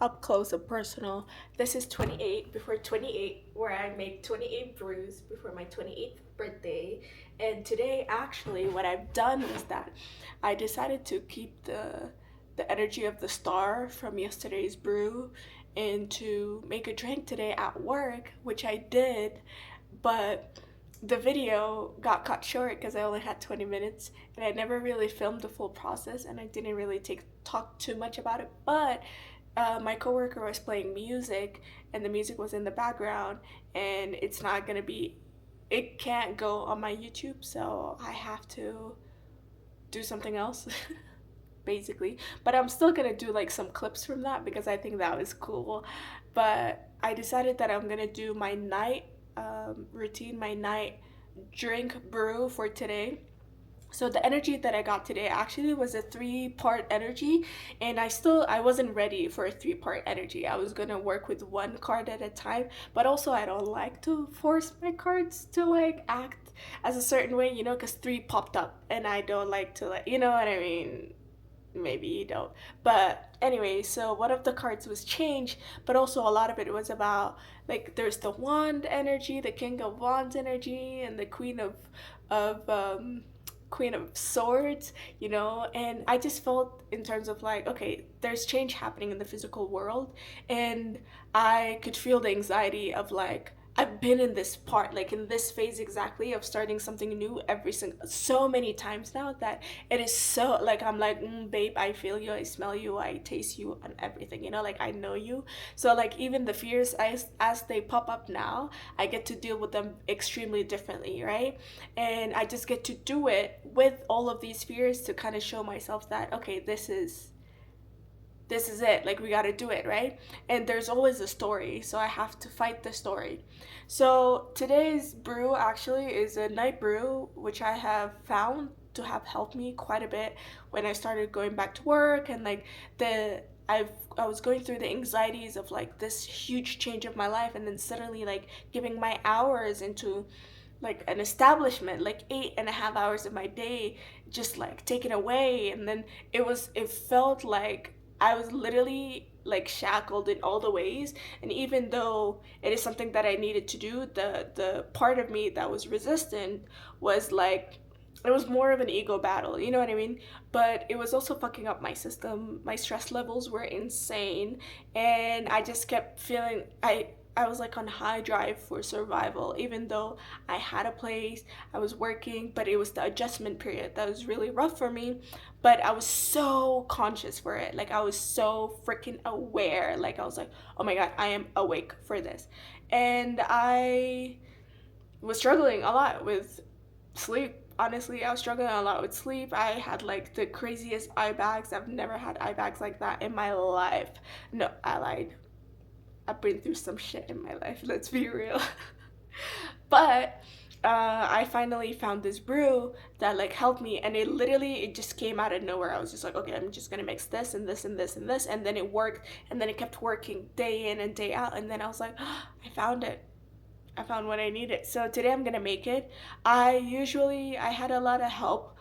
up close and personal. This is 28 before 28, where I make 28 brews before my 28th birthday. And today, actually, what I've done is that I decided to keep the energy of the star from yesterday's brew and to make a drink today at work, which I did, but the video got cut short because I only had 20 minutes and I never really filmed the full process and I didn't really talk too much about it. But my coworker was playing music and the music was in the background, and it's not gonna be, it can't go on my YouTube, so I have to do something else. Basically, but I'm still gonna do like some clips from that because I think that was cool. But I decided that I'm gonna do my night routine, my night drink brew for today. So the energy that I got today actually was a three-part energy, and I wasn't ready for a three-part energy. I was gonna work with one card at a time, but also I don't like to force my cards to like act as a certain way, because three popped up and I don't like to, like, you know what I mean. Maybe you don't. But anyway, so one of the cards was change, but also a lot of it was about, like, there's the wand energy, the king of wands energy, and the of queen of swords, and I just felt in terms of like, okay, there's change happening in the physical world, and I could feel the anxiety of like, I've been in this part, like in this phase exactly of starting something new every single so many times now that it is so like, I'm like, babe, I feel you, I smell you, I taste you, and everything, like I know you. So like even the fears as they pop up now, I get to deal with them extremely differently, right? And I just get to do it with all of these fears to kind of show myself that, okay, this is it, like we got to do it, right? And there's always a story, so I have to fight the story. So today's brew actually is a night brew, which I have found to have helped me quite a bit when I started going back to work, and like the I was going through the anxieties of like this huge change of my life, and then suddenly like giving my hours into like an establishment, like 8.5 hours of my day just like taken away. And then it felt like I was literally like shackled in all the ways. And even though it is something that I needed to do, the part of me that was resistant was like, it was more of an ego battle, you know what I mean? But it was also fucking up my system. My stress levels were insane, and I just kept feeling I was like on high drive for survival, even though I had a place, I was working, but it was the adjustment period that was really rough for me. But I was so conscious for it. Like I was so freaking aware. Like I was like, oh my God, I am awake for this. And I was struggling a lot with sleep. Honestly, I was struggling a lot with sleep. I had like the craziest eye bags. I've never had eye bags like that in my life. No, I lied. I've been through some shit in my life, let's be real. But I finally found this brew that like helped me, and it just came out of nowhere. I was just like, okay, I'm just gonna mix this and this and this and this, and then it worked, and then it kept working day in and day out, and then I was like, oh, I found it. I found what I needed. So today I'm gonna make it. I had a lot of help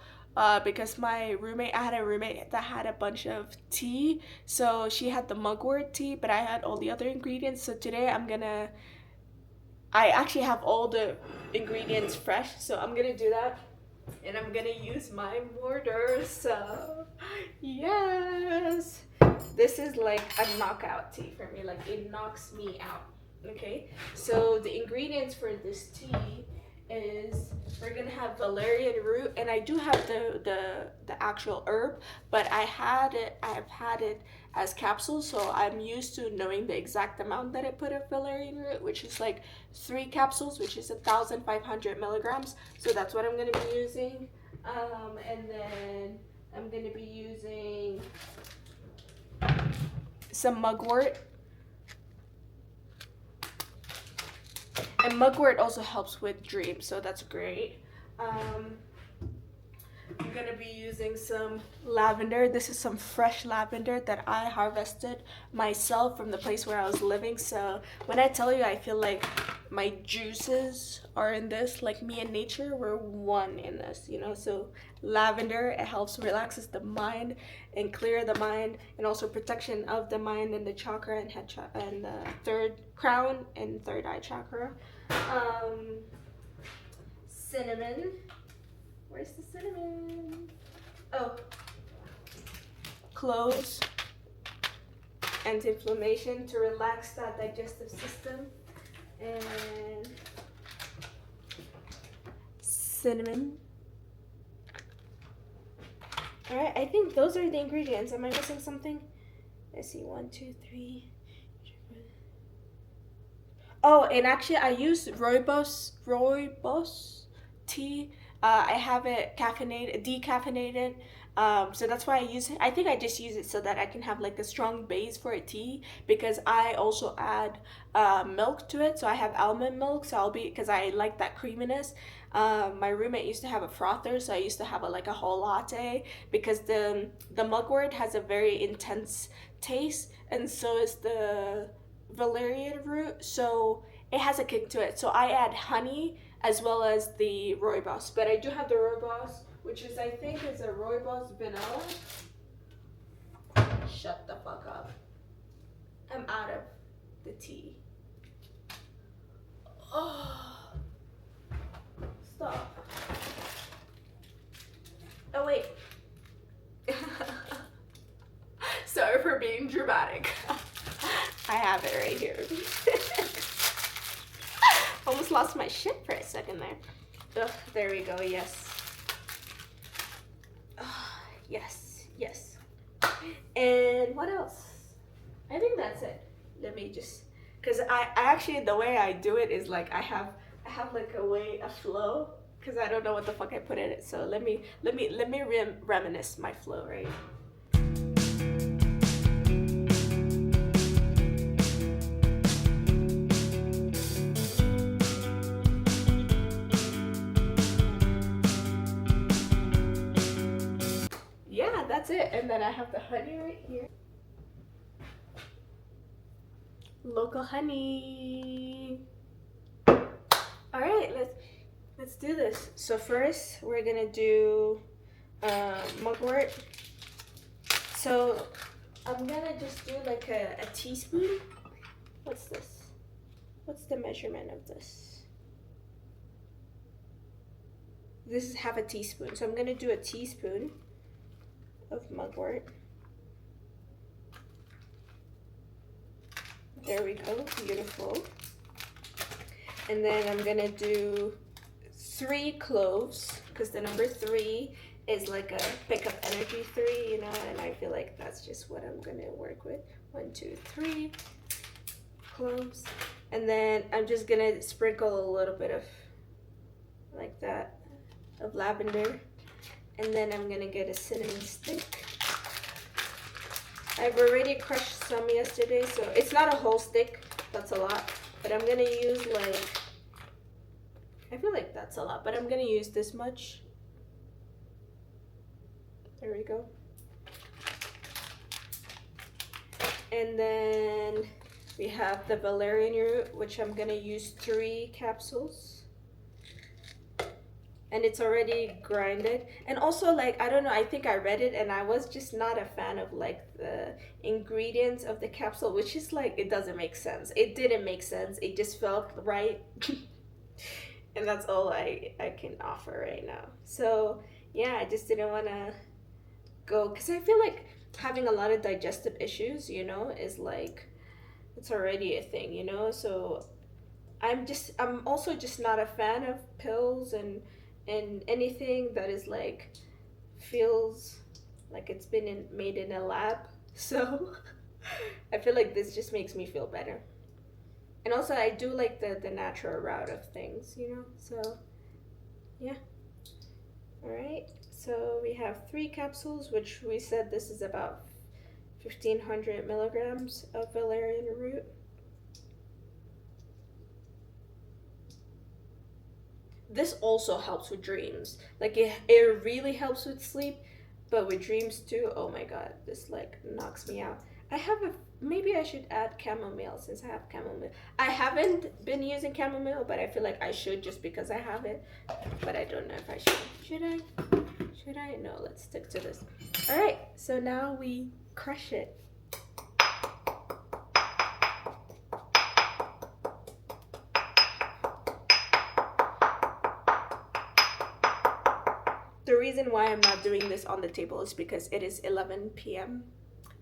because I had a roommate that had a bunch of tea. So she had the mugwort tea, but I had all the other ingredients. So today I actually have all the ingredients fresh. So I'm gonna do that. And I'm gonna use my mortar. So yes, this is like a knockout tea for me. Like it knocks me out. Okay, so the ingredients for this tea is, we're gonna have valerian root, and I do have the actual herb, but I've had it as capsules, so I'm used to knowing the exact amount that I put of valerian root, which is like 3 capsules, which is 1,500 milligrams. So that's what I'm gonna be using, and then I'm gonna be using some mugwort. And mugwort also helps with dreams, so that's great. Um, I'm gonna be using some lavender. This is some fresh lavender that I harvested myself from the place where I was living. So when I tell you I feel like my juices are in this, like me and nature, we're one in this, you know. So lavender, it helps relaxes the mind and clear the mind, and also protection of the mind and the chakra and head chakra and the third crown and third eye chakra. Cinnamon. Where's the cinnamon? Oh, cloves. Anti-inflammation to relax that digestive system. And cinnamon. Alright, I think those are the ingredients. Am I missing something? Let's see, 1, 2, 3. Oh, and actually I use rooibos tea. I have it decaffeinated. So that's why I use it. I think I just use it so that I can have like a strong base for a tea, because I also add milk to it. So I have almond milk. So because I like that creaminess. My roommate used to have a frother, so I used to have like a whole latte, because the mugwort has a very intense taste, and so is the valerian root. So it has a kick to it. So I add honey as well as the rooibos. But I do have the rooibos, which is, I think, is a rooibos vanilla. Shut the fuck up. I'm out of the tea. Oh, stop. Oh, wait. Sorry for being dramatic. I have it right here. Almost lost my shit for a second there. Ugh, there we go, yes. Yes, yes. And what else? I think that's it. Let me just, because I actually, the way I do it is like I have like a flow, because I don't know what the fuck I put in it. So let me reminisce my flow, right? Yeah, that's it. And then I have the honey right here. Local honey. All right, let's do this. So first we're gonna do mugwort. So I'm gonna just do like a teaspoon. What's this? What's the measurement of this? This is half a teaspoon. So I'm gonna do a teaspoon of mugwort. There we go, beautiful. And then I'm gonna do 3 cloves, because the number 3 is like a pick up energy 3, you know, and I feel like that's just what I'm gonna work with. 1, 2, 3 cloves. And then I'm just gonna sprinkle a little bit of like that of lavender. And then I'm gonna get a cinnamon stick. I've already crushed some yesterday, so it's not a whole stick, that's a lot. But I'm gonna use like, I feel like that's a lot, but I'm gonna use this much. There we go. And then we have the valerian root, which I'm gonna use 3 capsules. And it's already grinded. And also, like, I don't know, I think I read it and I was just not a fan of like the ingredients of the capsule, which is like, it doesn't make sense. It didn't make sense. It just felt right. And that's all I can offer right now. So yeah, I just didn't want to go, because I feel like having a lot of digestive issues, you know, is like, it's already a thing, you know. So I'm also just not a fan of pills and anything that is like, feels like it's been made in a lab. So I feel like this just makes me feel better. And also I do like the natural route of things, you know. So yeah. All right, so we have 3 capsules, which we said this is about 1,500 milligrams of valerian root. This also helps with dreams. Like it really helps with sleep, but with dreams too. Oh my god, this like knocks me out. I have a maybe I should add chamomile since I have chamomile. I haven't been using chamomile, but I feel like I should just because I have it. But I don't know if I should. Should I? Should I? No, let's stick to this. All right, so now we crush it. The reason why I'm not doing this on the table is because it is 11 p.m.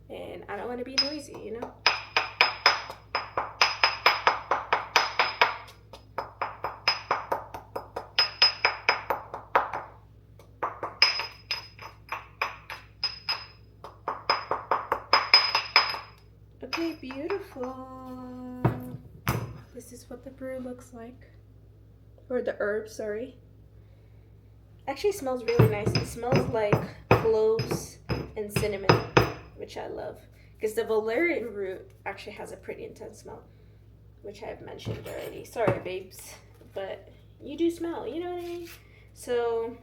and I don't want to be noisy, you know? Okay, beautiful. This is what the brew looks like. Or the herb, sorry. Actually smells really nice. It smells like cloves and cinnamon, which I love. Because the valerian root actually has a pretty intense smell, which I've mentioned already. Sorry, babes, but you do smell, you know what I mean? So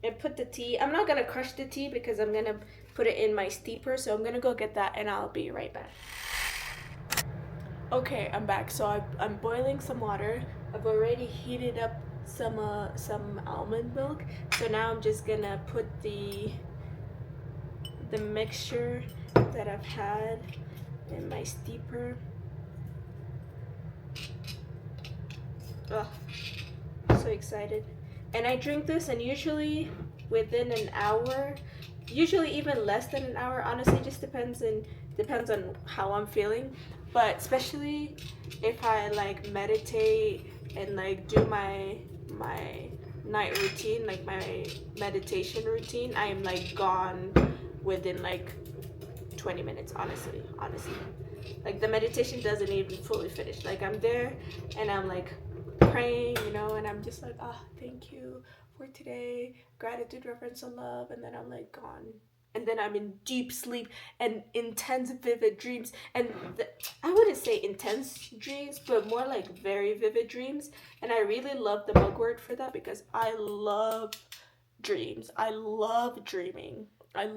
I put the tea. I'm not gonna crush the tea because I'm gonna put it in my steeper. So I'm gonna go get that and I'll be right back. Okay, I'm back. So I'm boiling some water. I've already heated up some almond milk. So now I'm just gonna put the mixture that I've had in my steeper. Ugh, so excited. And I drink this, and usually within an hour, usually even less than an hour. Honestly, just depends on how I'm feeling. But especially if I like meditate and like do my night routine, like my meditation routine, I am like gone within like 20 minutes. Honestly, like the meditation doesn't even fully finish. Like I'm there and I'm like praying, you know, and I'm just like, thank you for today, gratitude, reverence, and love, and then I'm like gone. And then I'm in deep sleep and intense, vivid dreams. And I wouldn't say intense dreams, but more like very vivid dreams. And I really love the mugwort for that because I love dreams. I love dreaming. I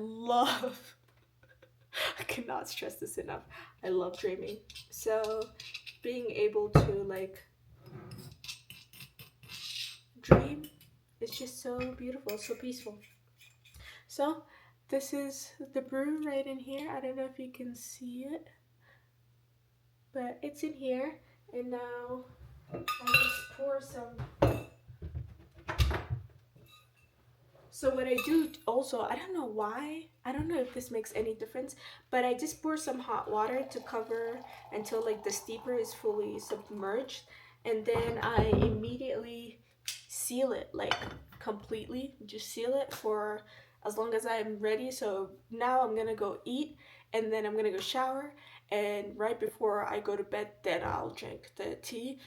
cannot stress this enough. I love dreaming. So being able to like dream is just so beautiful, so peaceful. So this is the brew right in here. I don't know if you can see it, but it's in here. And now I just pour some. So what I do also, I don't know why, I don't know if this makes any difference, but I just pour some hot water to cover until like the steeper is fully submerged. And then I immediately seal it, like completely, just seal it for as long as I'm ready. So now I'm gonna go eat and then I'm gonna go shower, and right before I go to bed, then I'll drink the tea.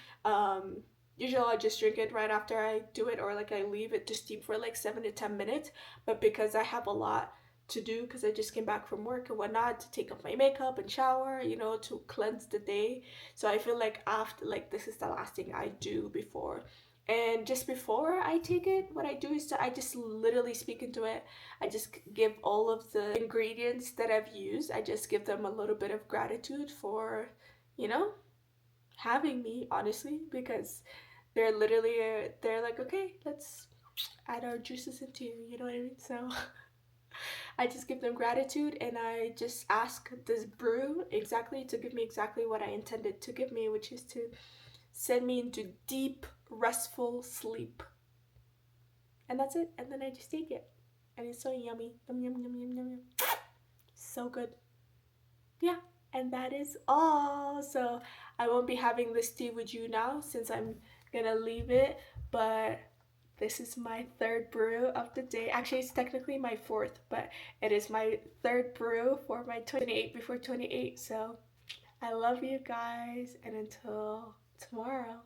Usually I just drink it right after I do it, or like I leave it to steep for like 7 to 10 minutes. But because I have a lot to do, because I just came back from work and whatnot, to take off my makeup and shower, you know, to cleanse the day. So I feel like after, like, this is the last thing I do before. And just before I take it, what I do is I just literally speak into it. I just give all of the ingredients that I've used, I just give them a little bit of gratitude for, you know, having me, honestly, because they're literally, they're like, okay, let's add our juices into you, you know what I mean? So I just give them gratitude, and I just ask this brew exactly to give me exactly what I intended to give me, which is to send me into deep, restful sleep. And that's it. And then I just take it. And it's so yummy. Yum, yum, yum, yum, yum, yum. So good. Yeah. And that is all. So I won't be having this tea with you now since I'm gonna leave it. But this is my third brew of the day. Actually, it's technically my fourth, but it is my third brew for my 28 before 28. So I love you guys, and until tomorrow.